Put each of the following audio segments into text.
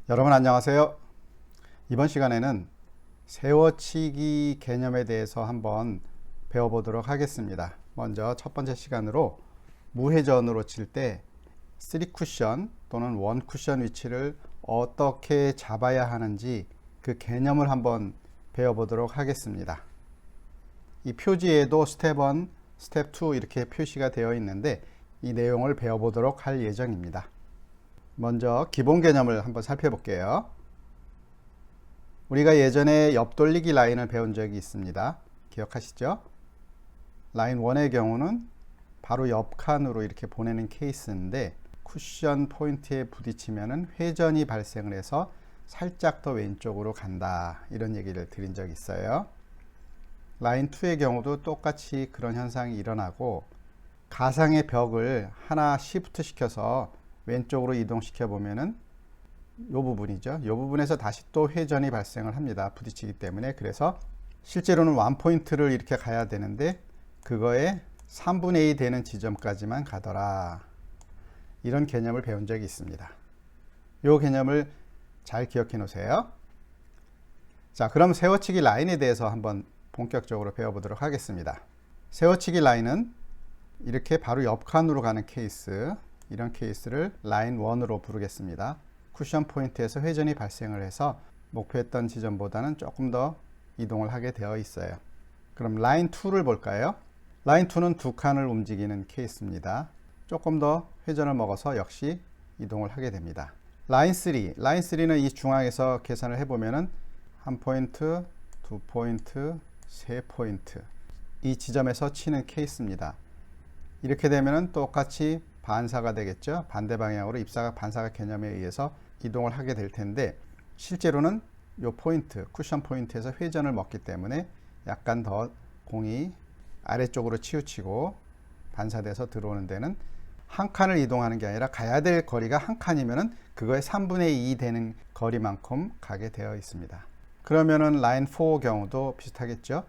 여러분 안녕하세요. 이번 시간에는 세워치기 개념에 대해서 한번 배워보도록 하겠습니다. 먼저 첫 번째 시간으로 무회전으로 칠 때 3쿠션 또는 1쿠션 위치를 어떻게 잡아야 하는지 그 개념을 한번 배워보도록 하겠습니다. 이 표지에도 스텝 1, 스텝 2 이렇게 표시가 되어 있는데 이 내용을 배워보도록 할 예정입니다. 먼저 기본 개념을 한번 살펴볼게요. 우리가 예전에 옆돌리기 라인을 배운 적이 있습니다. 기억하시죠? 라인 1의 경우는 바로 옆 칸으로 이렇게 보내는 케이스인데 쿠션 포인트에 부딪히면 회전이 발생을 해서 살짝 더 왼쪽으로 간다, 이런 얘기를 드린 적이 있어요. 라인 2의 경우도 똑같이 그런 현상이 일어나고 가상의 벽을 하나 시프트 시켜서 왼쪽으로 이동시켜 보면은 이 부분이죠. 이 부분에서 다시 또 회전이 발생을 합니다. 부딪히기 때문에. 그래서 실제로는 원포인트를 이렇게 가야 되는데 그거의 3분의 2 되는 지점까지만 가더라, 이런 개념을 배운 적이 있습니다. 이 개념을 잘 기억해 놓으세요. 자, 그럼 세워치기 라인에 대해서 한번 본격적으로 배워보도록 하겠습니다. 세워치기 라인은 이렇게 바로 옆 칸으로 가는 케이스, 이런 케이스를 라인 1으로 부르겠습니다. 쿠션 포인트에서 회전이 발생을 해서 목표했던 지점보다는 조금 더 이동을 하게 되어 있어요. 그럼 라인 2를 볼까요? 라인 2는 두 칸을 움직이는 케이스입니다. 조금 더 회전을 먹어서 역시 이동을 하게 됩니다. 라인 3는 이 중앙에서 계산을 해보면은 1포인트, 2포인트, 3포인트 이 지점에서 치는 케이스입니다. 이렇게 되면은 똑같이 반사가 되겠죠. 반대 방향으로 입사각 반사각 개념에 의해서 이동을 하게 될 텐데 실제로는 이 포인트, 쿠션 포인트에서 회전을 먹기 때문에 약간 더 공이 아래쪽으로 치우치고 반사돼서 들어오는 데는 한 칸을 이동하는 게 아니라 가야 될 거리가 한 칸이면은 그거의 3분의 2 되는 거리만큼 가게 되어 있습니다. 그러면은 라인 4 경우도 비슷하겠죠.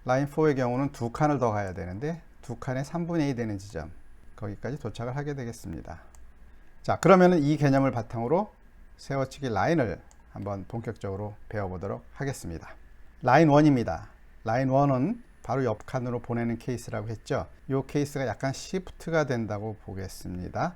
라인 4의 경우는 두 칸을 더 가야 되는데 두 칸의 3분의 2 되는 지점, 거기까지 도착을 하게 되겠습니다. 자, 그러면은 이 개념을 바탕으로 세워치기 라인을 한번 본격적으로 배워보도록 하겠습니다. 라인 1입니다. 라인 1은 바로 옆 칸으로 보내는 케이스라고 했죠. 이 케이스가 약간 시프트가 된다고 보겠습니다.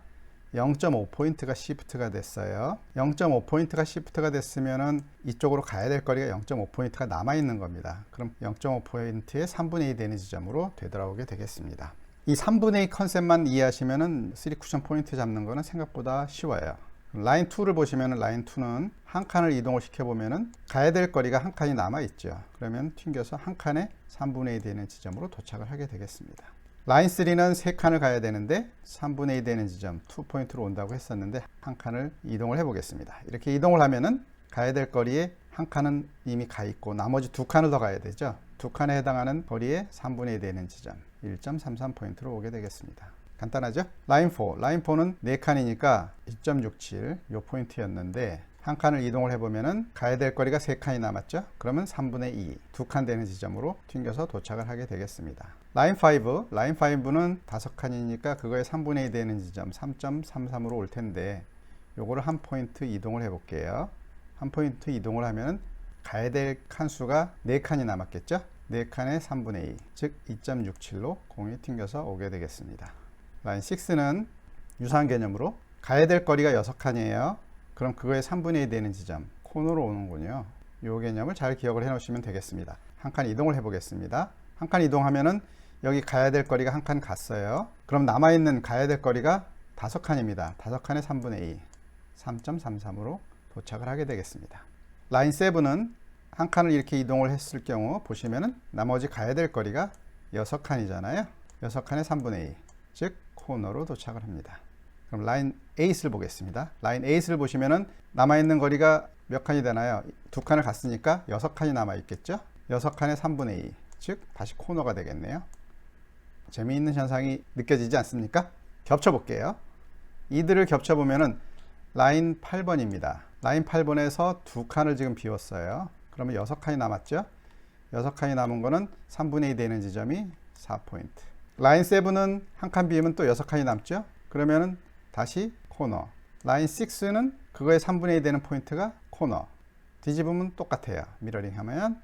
0.5포인트가 시프트가 됐어요. 0.5포인트가 시프트가 됐으면은 이쪽으로 가야 될 거리가 0.5포인트가 남아있는 겁니다. 그럼 0.5포인트의 3분의 2 되는 지점으로 되돌아오게 되겠습니다. 이 3분의 2 컨셉만 이해하시면은 3쿠션 포인트 잡는 거는 생각보다 쉬워요. 라인 2를 보시면은 라인 2는 한 칸을 이동을 시켜보면은 가야 될 거리가 한 칸이 남아있죠. 그러면 튕겨서 한 칸에 3분의 2 되는 지점으로 도착을 하게 되겠습니다. 라인 3는 세 칸을 가야 되는데 3분의 2 되는 지점 2포인트로 온다고 했었는데 한 칸을 이동을 해보겠습니다. 이렇게 이동을 하면은 가야 될 거리에 한 칸은 이미 가 있고 나머지 두 칸을 더 가야 되죠. 두 칸에 해당하는 거리에 3분의 2 되는 지점 1.33포인트로 오게 되겠습니다. 간단하죠? 라인 4는 4칸이니까 2.67 요 포인트였는데 한 칸을 이동을 해보면은 가야 될 거리가 3칸이 남았죠? 그러면 3분의 2, 두 칸 되는 지점으로 튕겨서 도착을 하게 되겠습니다. 라인 5는 5칸이니까 그거의 3분의 2 되는 지점 3.33으로 올 텐데 요거를 한 포인트 이동을 해볼게요. 한 포인트 이동을 하면은 가야 될 칸수가 4칸이 남았겠죠? 4칸의 3분의 2, 즉 2.67로 공이 튕겨서 오게 되겠습니다. 라인 6는 유사한 개념으로 가야 될 거리가 6칸이에요. 그럼 그거의 3분의 2 되는 지점, 코너로 오는군요. 이 개념을 잘 기억을 해 놓으시면 되겠습니다. 한 칸 이동을 해 보겠습니다. 한 칸 이동하면은 여기 가야 될 거리가 한 칸 갔어요. 그럼 남아있는 가야 될 거리가 5칸입니다. 5칸의 3분의 2, 3.33으로 도착을 하게 되겠습니다. 라인 7은 한 칸을 이렇게 이동을 했을 경우 보시면은 나머지 가야 될 거리가 6칸이잖아요. 6칸의 3분의 2, 즉 코너로 도착을 합니다. 그럼 라인 8을 보겠습니다. 라인 8을 보시면은 남아있는 거리가 몇 칸이 되나요? 두 칸을 갔으니까 6칸이 남아있겠죠? 6칸의 3분의 2, 즉 다시 코너가 되겠네요. 재미있는 현상이 느껴지지 않습니까? 겹쳐볼게요. 이들을 겹쳐보면은 라인 8번입니다. 라인 8번에서 두 칸을 지금 비웠어요. 그러면 6칸이 남았죠? 6칸이 남은 거는 3분의 2 되는 지점이 4포인트. 라인 7은 한 칸 비우면 또 6칸이 남죠? 그러면은 다시 코너. 라인 6는 그거의 3분의 2 되는 포인트가 코너. 뒤집으면 똑같아요. 미러링 하면.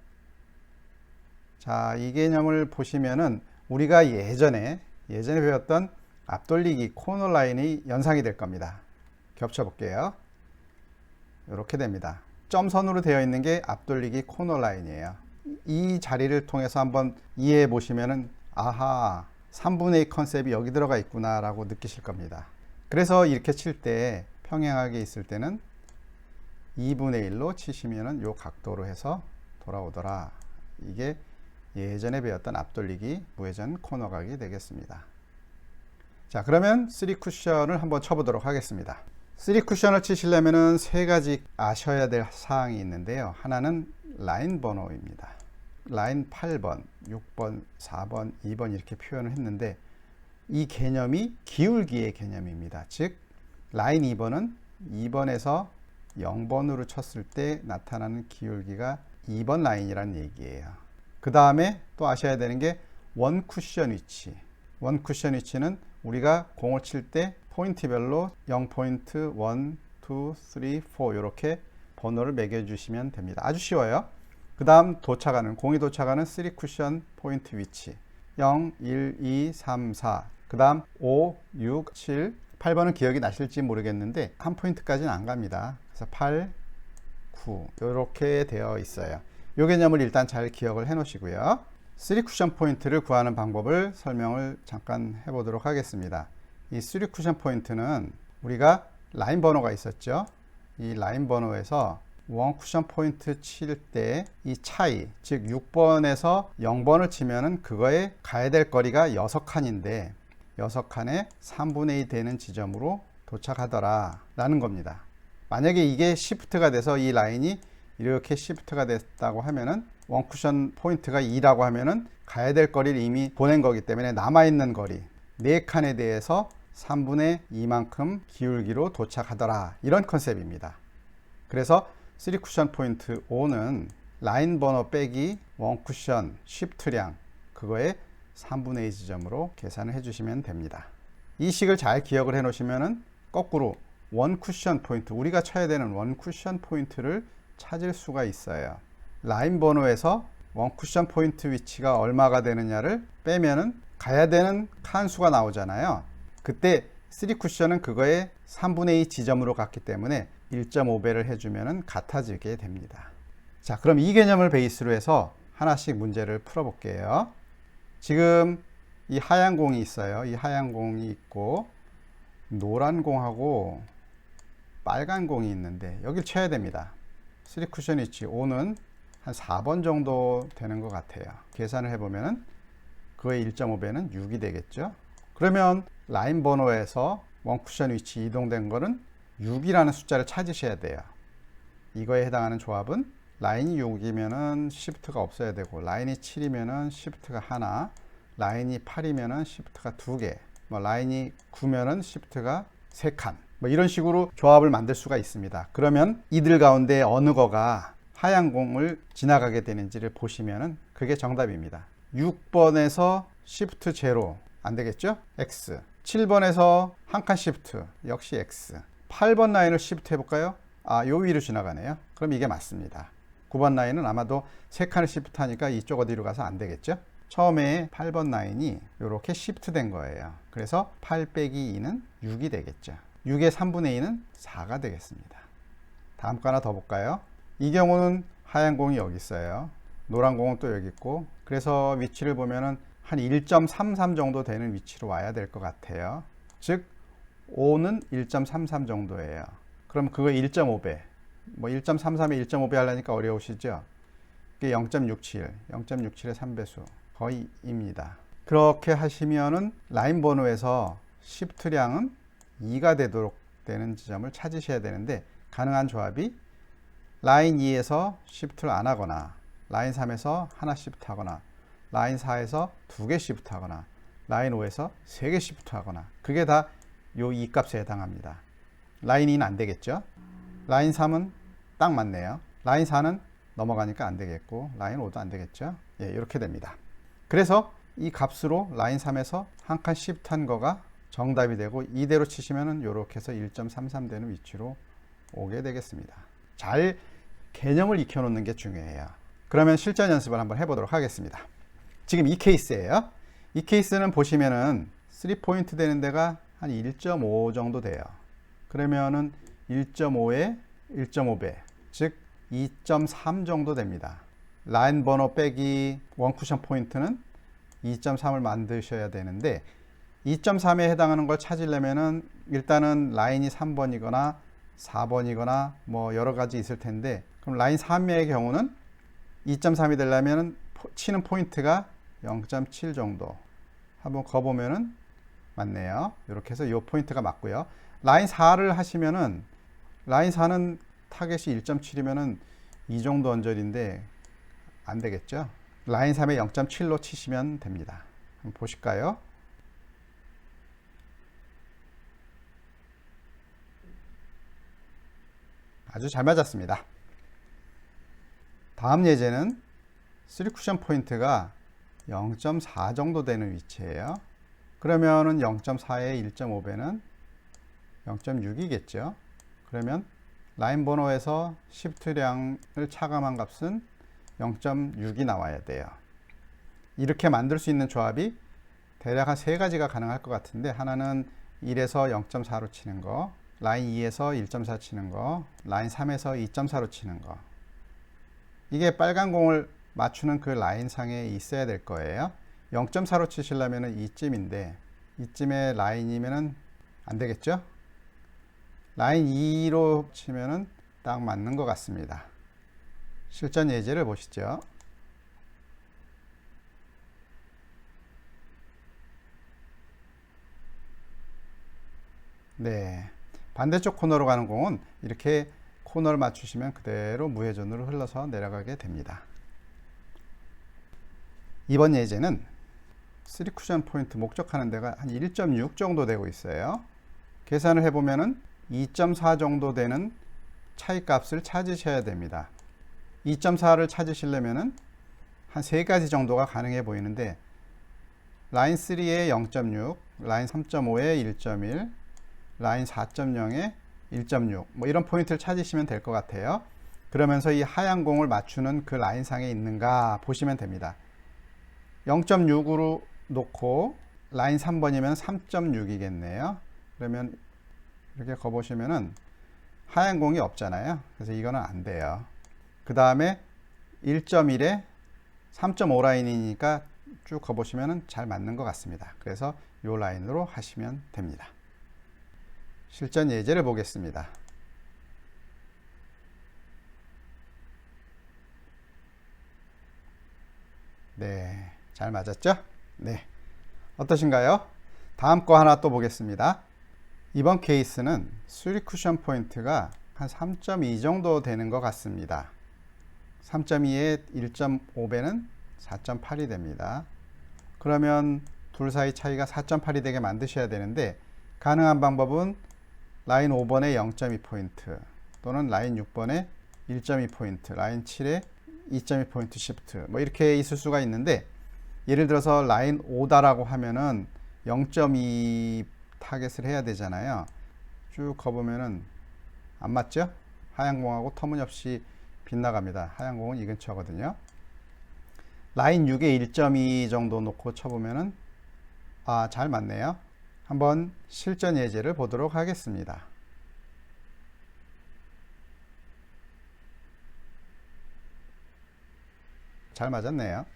자, 이 개념을 보시면은 우리가 예전에 배웠던 앞돌리기 코너 라인이 연상이 될 겁니다. 겹쳐 볼게요. 이렇게 됩니다. 점선으로 되어 있는 게 앞돌리기 코너 라인이에요. 이 자리를 통해서 한번 이해해 보시면은 아하, 3분의 2 컨셉이 여기 들어가 있구나 라고 느끼실 겁니다. 그래서 이렇게 칠 때 평행하게 있을 때는 2분의 1로 치시면은 요 각도로 해서 돌아오더라. 이게 예전에 배웠던 앞돌리기 무회전 코너 각이 되겠습니다. 자, 그러면 3 쿠션을 한번 쳐보도록 하겠습니다. 3 쿠션을 치시려면은 세 가지 아셔야 될 사항이 있는데요. 하나는 라인 번호입니다. 라인 8번, 6번, 4번, 2번 이렇게 표현을 했는데 이 개념이 기울기의 개념입니다. 즉 라인 2번은 2번에서 0번으로 쳤을 때 나타나는 기울기가 2번 라인이라는 얘기예요. 그 다음에 또 아셔야 되는 게 원 쿠션 위치. 원 쿠션 위치는 우리가 공을 칠 때 포인트별로 0포인트, 1, 2, 3, 4 이렇게 번호를 매겨주시면 됩니다. 아주 쉬워요. 그 다음 도착하는, 공이 도착하는 3 쿠션 포인트 위치 0, 1, 2, 3, 4 그 다음 5, 6, 7 8번은 기억이 나실지 모르겠는데 한 포인트까지는 안 갑니다. 그래서 8, 9 이렇게 되어 있어요. 이 개념을 일단 잘 기억을 해 놓으시고요. 3 쿠션 포인트를 구하는 방법을 설명을 잠깐 해보도록 하겠습니다. 이 3 쿠션 포인트는 우리가 라인 번호가 있었죠. 이 라인 번호에서 원 쿠션 포인트 칠 때 이 차이, 즉 6번에서 0번을 치면은 그거에 가야 될 거리가 6칸인데 6칸에 3분의 2 되는 지점으로 도착하더라 라는 겁니다. 만약에 이게 시프트가 돼서 이 라인이 이렇게 시프트가 됐다고 하면은 원 쿠션 포인트가 2라고 하면은 가야 될 거리를 이미 보낸 거기 때문에 남아있는 거리 4칸에 대해서 3분의 2만큼 기울기로 도착하더라, 이런 컨셉입니다. 그래서 3 쿠션 포인트 5는 라인 번호 빼기 원 쿠션 시프트량 그거에 3분의 2 지점으로 계산을 해주시면 됩니다. 이 식을 잘 기억을 해 놓으시면은 거꾸로 원 쿠션 포인트, 우리가 쳐야 되는 원 쿠션 포인트를 찾을 수가 있어요. 라인 번호에서 원 쿠션 포인트 위치가 얼마가 되느냐를 빼면은 가야 되는 칸 수가 나오잖아요. 그때 3 쿠션은 그거의 3분의 2 지점으로 갔기 때문에 1.5배를 해주면 같아지게 됩니다. 자, 그럼 이 개념을 베이스로 해서 하나씩 문제를 풀어볼게요. 지금 이 하얀 공이 있어요. 이 하얀 공이 있고 노란 공하고 빨간 공이 있는데 여길 쳐야 됩니다. 3 쿠션 위치 5는 한 4번 정도 되는 것 같아요. 계산을 해보면 그의 1.5배는 6이 되겠죠. 그러면 라인 번호에서 원 쿠션 위치 이동된 거는 6이라는 숫자를 찾으셔야 돼요. 이거에 해당하는 조합은 라인이 6이면은 시프트가 없어야 되고, 라인이 7이면은 시프트가 하나, 라인이 8이면은 시프트가 2개, 뭐 라인이 9면은 시프트가 3칸, 뭐 이런 식으로 조합을 만들 수가 있습니다. 그러면 이들 가운데 어느 거가 하얀 공을 지나가게 되는지를 보시면은 그게 정답입니다. 6번에서 시프트 제로 안 되겠죠? X. 7번에서 한 칸 시프트 역시 X. 8번 라인을 시프트 해볼까요? 아, 요 위로 지나가네요. 그럼 이게 맞습니다. 9번 라인은 아마도 3칸을 시프트 하니까 이쪽 어디로 가서 안 되겠죠? 처음에 8번 라인이 이렇게 시프트 된 거예요. 그래서 8 빼기 2는 6이 되겠죠. 6의 3분의 2는 4가 되겠습니다. 다음 거 하나 더 볼까요? 이 경우는 하얀 공이 여기 있어요. 노란 공은 또 여기 있고, 그래서 위치를 보면은 한 1.33 정도 되는 위치로 와야 될 것 같아요. 즉 5는 1.33 정도예요. 그럼 그거 1.5배, 뭐 1.33에 1.5배 하려니까 어려우시죠? 그게 0.67, 0.67의 3배수 거의입니다. 그렇게 하시면은 라인 번호에서 시프트량은 2가 되도록 되는 지점을 찾으셔야 되는데, 가능한 조합이 라인 2에서 시프트를 안 하거나, 라인 3에서 하나 시프트 하거나, 라인 4에서 2개 시프트 하거나, 라인 5에서 3개 시프트 하거나, 그게 다 요 이 값에 해당합니다. 라인 2는 안 되겠죠? 라인 3은 딱 맞네요. 라인 4는 넘어가니까 안 되겠고, 라인 5도 안 되겠죠? 예, 이렇게 됩니다. 그래서 이 값으로 라인 3에서 한 칸 시프트 한 거가 정답이 되고, 이대로 치시면은 요렇게 해서 1.33 되는 위치로 오게 되겠습니다. 잘 개념을 익혀놓는 게 중요해요. 그러면 실전 연습을 한번 해보도록 하겠습니다. 지금 이 케이스예요. 이 케이스는 보시면은 3포인트 되는 데가 한 1.5 정도 돼요. 그러면은 1.5에 1.5배, 즉 2.3 정도 됩니다. 라인 번호 빼기 원 쿠션 포인트는 2.3을 만드셔야 되는데 2.3에 해당하는 걸 찾으려면은 일단은 라인이 3번이거나 4번이거나 뭐 여러 가지 있을 텐데, 그럼 라인 3의 경우는 2.3이 되려면 치는 포인트가 0.7 정도. 한번 거보면은 맞네요. 이렇게 해서 이 포인트가 맞고요. 라인 4를 하시면은 라인 4는 타겟이 1.7이면은 이 정도 언저리인데 안 되겠죠. 라인 3에 0.7로 치시면 됩니다. 한번 보실까요? 아주 잘 맞았습니다. 다음 예제는 3쿠션 포인트가 0.4 정도 되는 위치예요. 그러면은 0.4에 1.5배는 0.6이겠죠. 그러면 라인 번호에서 시프트량을 차감한 값은 0.6이 나와야 돼요. 이렇게 만들 수 있는 조합이 대략 한 3가지가 가능할 것 같은데, 하나는 1에서 0.4로 치는 거, 라인 2에서 1.4 치는 거, 라인 3에서 2.4로 치는 거. 이게 빨간 공을 맞추는 그 라인 상에 있어야 될 거예요. 0.4로 치시려면 이쯤인데 이쯤에 라인이면은 안 되겠죠? 라인 2로 치면은 딱 맞는 것 같습니다. 실전 예제를 보시죠. 네, 반대쪽 코너로 가는 공은 이렇게 코너를 맞추시면 그대로 무회전으로 흘러서 내려가게 됩니다. 이번 예제는 3쿠션 포인트 목적하는 데가 한 1.6 정도 되고 있어요. 계산을 해보면은 2.4 정도 되는 차이 값을 찾으셔야 됩니다. 2.4를 찾으시려면은 한 3가지 정도가 가능해 보이는데, 라인 3에 0.6, 라인 3.5에 1.1, 라인 4.0에 1.6, 뭐 이런 포인트를 찾으시면 될 것 같아요. 그러면서 이 하얀 공을 맞추는 그 라인 상에 있는가 보시면 됩니다. 0.6으로 놓고 라인 3번이면 3.6이겠네요. 그러면 이렇게 거보시면은 하얀 공이 없잖아요. 그래서 이거는 안 돼요. 그 다음에 1.1에 3.5 라인이니까 쭉 거보시면은 잘 맞는 것 같습니다. 그래서 이 라인으로 하시면 됩니다. 실전 예제를 보겠습니다. 네, 잘 맞았죠? 네, 어떠신가요? 다음 거 하나 또 보겠습니다. 이번 케이스는 3쿠션 포인트가 한 3.2 정도 되는 것 같습니다. 3.2에 1.5배는 4.8이 됩니다. 그러면 둘 사이 차이가 4.8이 되게 만드셔야 되는데, 가능한 방법은 라인 5번에 0.2포인트, 또는 라인 6번에 1.2포인트, 라인 7에 2.2포인트 시프트, 뭐 이렇게 있을 수가 있는데, 예를 들어서 라인 5다라고 하면은 0.2 타겟을 해야 되잖아요. 쭉 가보면은 안 맞죠? 하얀 공하고 터무니없이 빗나갑니다. 하얀 공은 이 근처거든요. 라인 6에 1.2 정도 놓고 쳐보면은 잘 맞네요. 한번 실전 예제를 보도록 하겠습니다. 잘 맞았네요.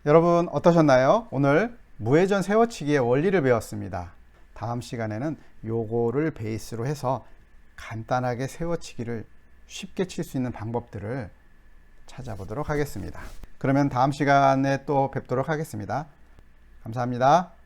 여러분 어떠셨나요? 오늘 무회전 세워치기의 원리를 배웠습니다. 다음 시간에는 요거를 베이스로 해서 간단하게 세워치기를 쉽게 칠 수 있는 방법들을 찾아보도록 하겠습니다. 그러면 다음 시간에 또 뵙도록 하겠습니다. 감사합니다.